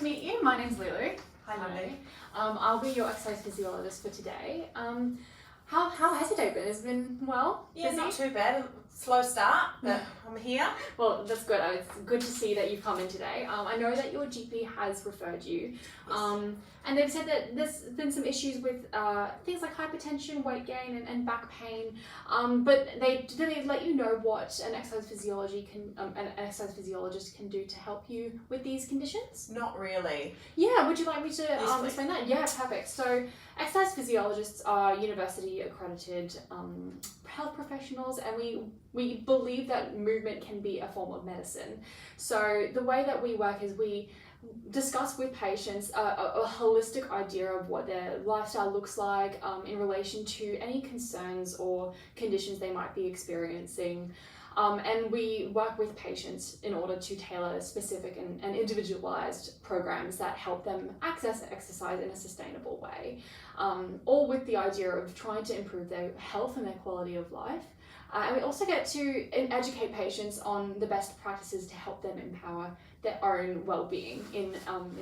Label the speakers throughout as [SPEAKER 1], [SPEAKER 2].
[SPEAKER 1] to meet you. My name's Lulu.
[SPEAKER 2] Hi, Lulu.
[SPEAKER 1] I'll be your exercise physiologist for today. How has your day been? Has it been well?
[SPEAKER 2] Yeah,
[SPEAKER 1] Busy?
[SPEAKER 2] not too bad. Slow start, but I'm here.
[SPEAKER 1] Well, that's good. It's good to see that you've come in today. I know that your GP has referred you, and they've said that there's been some issues with things like hypertension, weight gain, and back pain. But did they let you know what an exercise physiologist can do to help you with these conditions?
[SPEAKER 2] Not really.
[SPEAKER 1] Yeah, would you like me to
[SPEAKER 2] Yes,
[SPEAKER 1] explain that? Yeah, perfect. So, exercise physiologists are university accredited health professionals, and we believe that movement can be a form of medicine. So, the way that we work is we discuss with patients a holistic idea of what their lifestyle looks like in relation to any concerns or conditions they might be experiencing. And we work with patients in order to tailor specific and individualized programs that help them access exercise in a sustainable way, all with the idea of trying to improve their health and their quality of life. And we also get to educate patients on the best practices to help them empower their own well-being in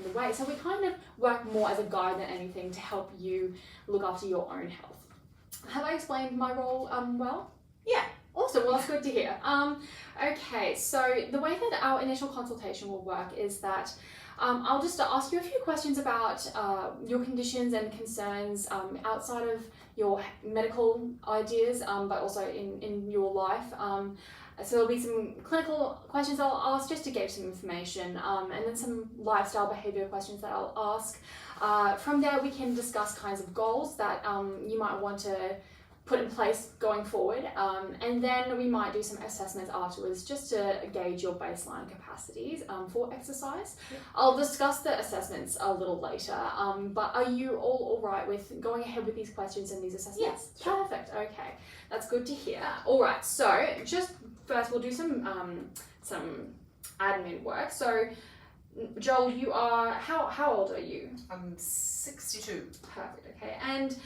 [SPEAKER 1] the way. So we kind of work more as a guide than anything to help you look after your own health. Have I explained my role well?
[SPEAKER 2] Yeah.
[SPEAKER 1] Awesome, well that's good to hear. Okay, so the way that our initial consultation will work is that I'll just ask you a few questions about your conditions and concerns outside of your medical ideas, but also in your life. So there'll be some clinical questions I'll ask just to give some information, and then some lifestyle behavior questions that I'll ask. From there we can discuss kinds of goals that you might want to put in place going forward, and then we might do some assessments afterwards just to gauge your baseline capacities for exercise. Yep. I'll discuss the assessments a little later, but are you all right with going ahead with these questions and these assessments?
[SPEAKER 2] Yes, sure.
[SPEAKER 1] Perfect, okay, that's good to hear. All right, so just first we'll do some admin work. So Joel, you are, how old are you?
[SPEAKER 2] I'm 62.
[SPEAKER 1] Perfect, okay, and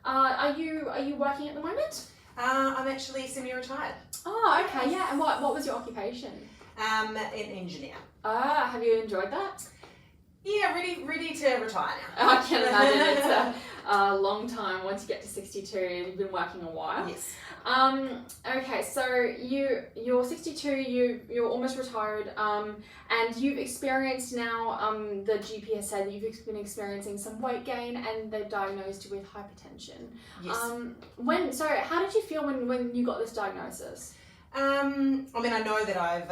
[SPEAKER 1] are you working at the moment?
[SPEAKER 2] I'm actually semi-retired.
[SPEAKER 1] Oh, okay, yeah. And what was your occupation?
[SPEAKER 2] An engineer.
[SPEAKER 1] Have you enjoyed that?
[SPEAKER 2] Yeah, ready to retire now.
[SPEAKER 1] I can imagine it's a long time once you get to 62. You've been working a while.
[SPEAKER 2] Yes.
[SPEAKER 1] Okay, so you're 62. You're almost retired. And you've experienced now. The GP has said that you've been experiencing some weight gain, and they've diagnosed you with hypertension.
[SPEAKER 2] Yes.
[SPEAKER 1] So how did you feel when you got this diagnosis?
[SPEAKER 2] I mean, I know that I've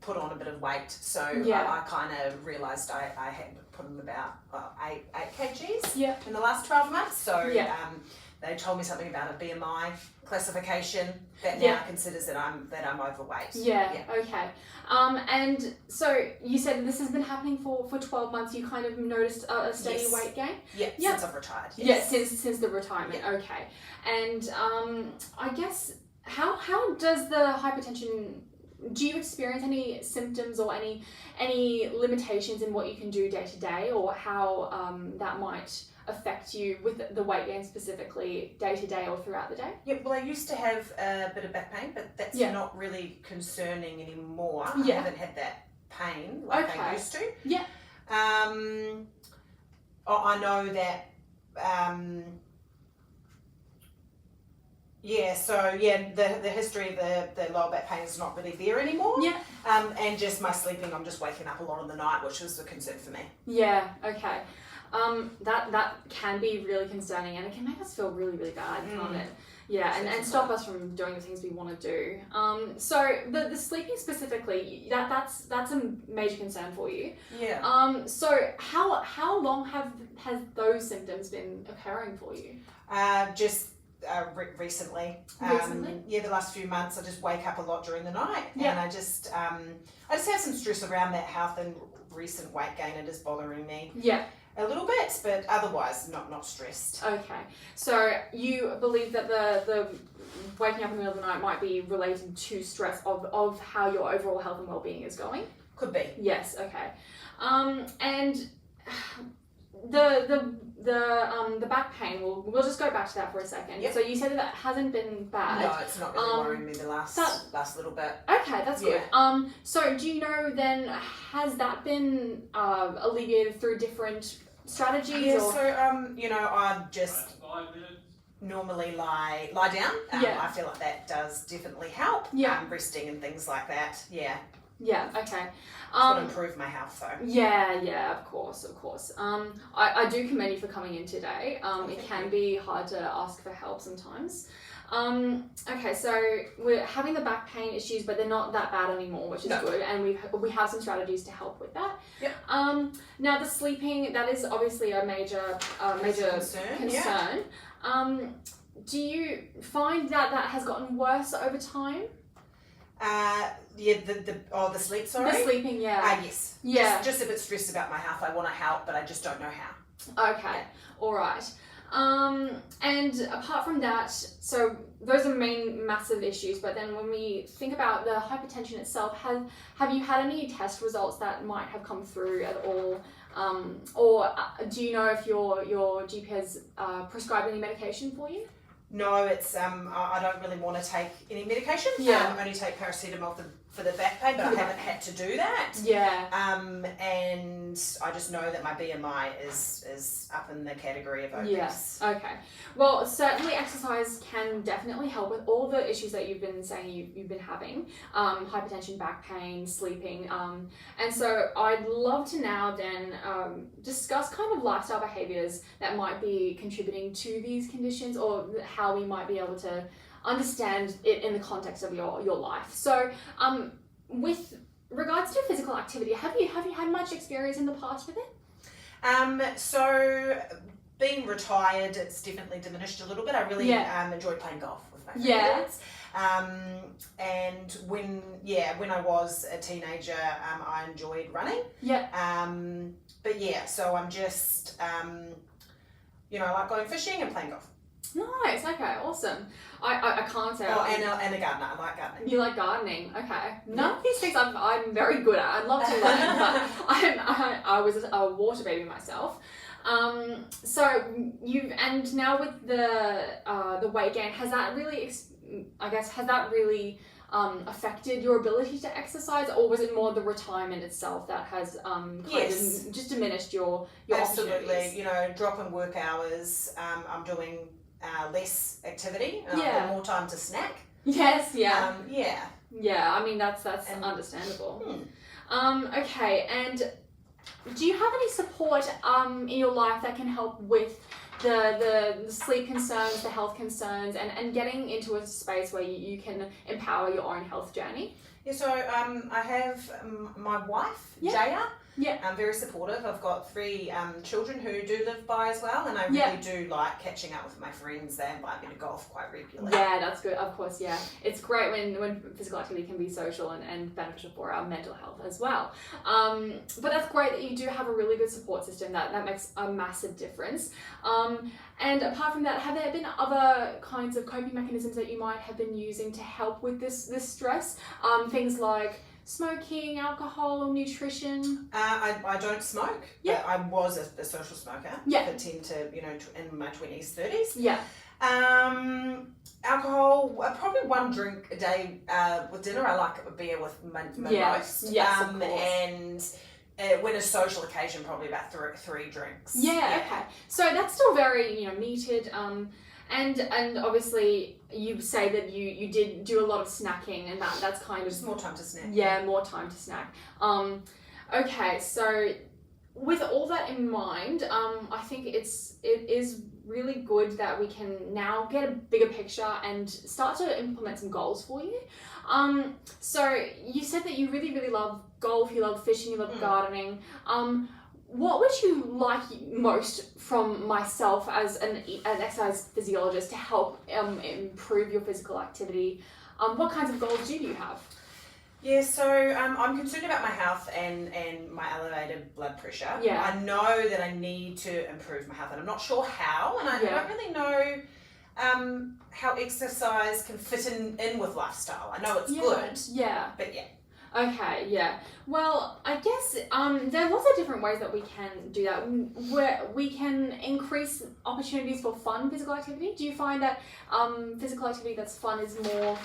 [SPEAKER 2] put on a bit of weight, so
[SPEAKER 1] yeah.
[SPEAKER 2] I kind of realised I had put on about 8 kgs
[SPEAKER 1] Yep.
[SPEAKER 2] in the last 12 months. So
[SPEAKER 1] yeah.
[SPEAKER 2] They told me something about a BMI classification that now considers that I'm overweight.
[SPEAKER 1] Yeah. Okay. And so you said this has been happening for 12 months. You kind of noticed a steady weight gain.
[SPEAKER 2] Yeah. Since I've retired.
[SPEAKER 1] Yes. Yeah. Since the retirement.
[SPEAKER 2] Yeah.
[SPEAKER 1] Okay. And I guess how does the hypertension? Do you experience any symptoms or any limitations in what you can do day to day, or how that might affect you with the weight gain specifically day to day or throughout the day?
[SPEAKER 2] Yeah, well, I used to have a bit of back pain, but that's not really concerning anymore. I haven't had that pain like I used to.
[SPEAKER 1] Yeah.
[SPEAKER 2] I know that. The history of the lower back pain is not really there anymore.
[SPEAKER 1] Yeah.
[SPEAKER 2] And just my sleeping, I'm just waking up a lot in the night, which is a concern for me.
[SPEAKER 1] Yeah. Okay. That can be really concerning, and it can make us feel really, really bad, can't it? Yeah, and stop us from doing the things we want to do. So the sleeping specifically, that's a major concern for you.
[SPEAKER 2] Yeah.
[SPEAKER 1] So how long has those symptoms been occurring for you?
[SPEAKER 2] Recently.
[SPEAKER 1] Recently?
[SPEAKER 2] The last few months I just wake up a lot during the night,
[SPEAKER 1] yeah.
[SPEAKER 2] and I just have some stress around that health and recent weight gain. It is bothering me.
[SPEAKER 1] Yeah.
[SPEAKER 2] A little bit, but otherwise not stressed.
[SPEAKER 1] Okay, so you believe that the waking up in the middle of the night might be related to stress of how your overall health and well-being is going?
[SPEAKER 2] Could be.
[SPEAKER 1] Yes, okay. And the back pain, we'll just go back to that for a second.
[SPEAKER 2] Yep.
[SPEAKER 1] So you said that hasn't been bad.
[SPEAKER 2] No, it's not really worrying me the last little bit.
[SPEAKER 1] Okay, that's good. So do you know then, has that been alleviated through different strategies?
[SPEAKER 2] Yeah,
[SPEAKER 1] or?
[SPEAKER 2] so I just normally lie down. I feel like that does definitely help.
[SPEAKER 1] Yeah.
[SPEAKER 2] Resting and things like that. Yeah.
[SPEAKER 1] Yeah, okay.
[SPEAKER 2] To improve my health though.
[SPEAKER 1] Yeah, of course. I do commend you for coming in today. It can be hard to ask for help sometimes. Okay, so we're having the back pain issues, but they're not that bad anymore, which is good, and we have some strategies to help with that.
[SPEAKER 2] Yep.
[SPEAKER 1] Now the sleeping, that is obviously a major concern.
[SPEAKER 2] Yeah.
[SPEAKER 1] Do you find that has gotten worse over time?
[SPEAKER 2] The sleep, sorry?
[SPEAKER 1] The sleeping, yeah.
[SPEAKER 2] Yes.
[SPEAKER 1] Yeah.
[SPEAKER 2] Just a bit stressed about my health. I want to help, but I just don't know how.
[SPEAKER 1] Okay, yeah. All right. And apart from that, so those are main massive issues, but then when we think about the hypertension itself, have you had any test results that might have come through at all? Or do you know if your GP has prescribed any medication for you?
[SPEAKER 2] No, it's I don't really want to take any medication.
[SPEAKER 1] Yeah.
[SPEAKER 2] I only take paracetamol for the back pain, but I haven't had to do that.
[SPEAKER 1] Yeah.
[SPEAKER 2] And I just know that my BMI is up in the category of obese.
[SPEAKER 1] Yes. Okay. Well, certainly exercise can definitely help with all the issues that you've been saying you've been having, hypertension, back pain, sleeping. And so I'd love to now then discuss kind of lifestyle behaviors that might be contributing to these conditions, or how we might be able to understand it in the context of your life. So with regards to physical activity, have you had much experience in the past with it?
[SPEAKER 2] So being retired, it's definitely diminished a little bit. I really enjoyed playing golf with my friends. And when I was a teenager, I enjoyed running. But yeah, so I'm just I like going fishing and playing golf.
[SPEAKER 1] Nice. Okay. Awesome. I can't say.
[SPEAKER 2] And a gardener. I like gardening.
[SPEAKER 1] You like gardening? Okay. None of these things I'm very good at. I'd love to learn, but I was a water baby myself. So and now with the weight gain, has that really affected your ability to exercise, or was it more the retirement itself that has kind of just diminished your
[SPEAKER 2] Absolutely. Drop in work hours. I'm doing less activity. More time to snack.
[SPEAKER 1] Yes. Yeah.
[SPEAKER 2] Yeah.
[SPEAKER 1] I mean that's understandable. Okay. And do you have any support in your life that can help with the sleep concerns, the health concerns, and getting into a space where you can empower your own health journey?
[SPEAKER 2] Yeah, so I have my wife, Jaya.
[SPEAKER 1] Yeah.
[SPEAKER 2] I'm very supportive. I've got 3 children who do live by as well, and I really do like catching up with my friends. They invite me to golf quite regularly.
[SPEAKER 1] Yeah, that's good. Of course, yeah. It's great when physical activity can be social and beneficial for our mental health as well. But that's great that you do have a really good support system. That makes a massive difference. And apart from that, have there been other kinds of coping mechanisms that you might have been using to help with this stress? Things like smoking, alcohol, or nutrition?
[SPEAKER 2] I don't smoke.
[SPEAKER 1] Yeah.
[SPEAKER 2] I was a social smoker.
[SPEAKER 1] Yeah.
[SPEAKER 2] I tend to, in my 20s, 30s.
[SPEAKER 1] Yeah.
[SPEAKER 2] Alcohol, probably 1 drink a day with dinner. I like a beer with my roast.
[SPEAKER 1] Yes, of course.
[SPEAKER 2] And when a social occasion, probably about 3 drinks.
[SPEAKER 1] Yeah, okay. So that's still very, metered. And obviously you say that you did do a lot of snacking, and that's kind of
[SPEAKER 2] just more time to snack.
[SPEAKER 1] Yeah, more time to snack. Okay, so with all that in mind, I think it is really good that we can now get a bigger picture and start to implement some goals for you. So you said that you really, really love golf, you love fishing, you love gardening. What would you like most from myself as an exercise physiologist to help improve your physical activity? What kinds of goals do you have?
[SPEAKER 2] Yeah, so I'm concerned about my health and my elevated blood pressure.
[SPEAKER 1] Yeah.
[SPEAKER 2] I know that I need to improve my health, and I'm not sure how, and I don't really know how exercise can fit in with lifestyle. I know it's good.
[SPEAKER 1] Yeah.
[SPEAKER 2] But yeah.
[SPEAKER 1] Okay, yeah. Well, I guess there are lots of different ways that we can do that. Where we can increase opportunities for fun physical activity. Do you find that physical activity that's fun is more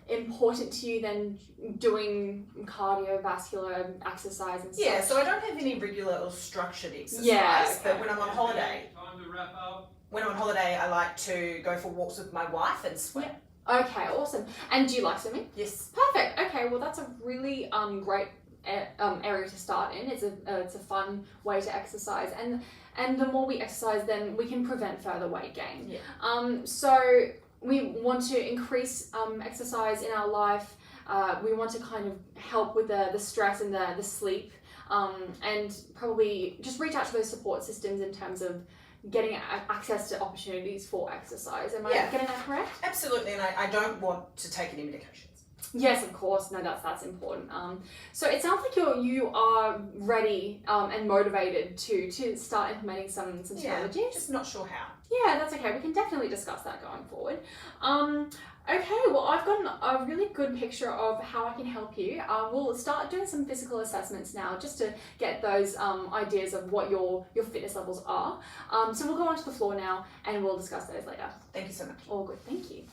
[SPEAKER 1] important to you than doing cardiovascular exercise and stuff?
[SPEAKER 2] Yeah, so I don't have any regular or structured exercise,
[SPEAKER 1] okay.
[SPEAKER 2] but when I'm on holiday,
[SPEAKER 3] Time to wrap up.
[SPEAKER 2] when I'm on holiday, I like to go for walks with my wife and swim.
[SPEAKER 1] Yeah. Okay, awesome. And do you like swimming?
[SPEAKER 2] Yes.
[SPEAKER 1] Perfect. Okay, well that's a really great area to start in. It's a fun way to exercise, and the more we exercise, then we can prevent further weight gain.
[SPEAKER 2] Yeah.
[SPEAKER 1] So we want to increase exercise in our life. We want to kind of help with the stress and the sleep, and probably just reach out to those support systems in terms of getting access to opportunities for exercise. Am I getting that correct?
[SPEAKER 2] Absolutely, and I don't want to take any medications.
[SPEAKER 1] Yes, of course. No, that's important. So it sounds like you are ready and motivated to start implementing some strategies.
[SPEAKER 2] Just not sure how.
[SPEAKER 1] Yeah, that's okay. We can definitely discuss that going forward. Okay, well, I've got a really good picture of how I can help you. We'll start doing some physical assessments now just to get those ideas of what your fitness levels are. So we'll go onto the floor now and we'll discuss those later.
[SPEAKER 2] Thank you so much.
[SPEAKER 1] All good, thank you.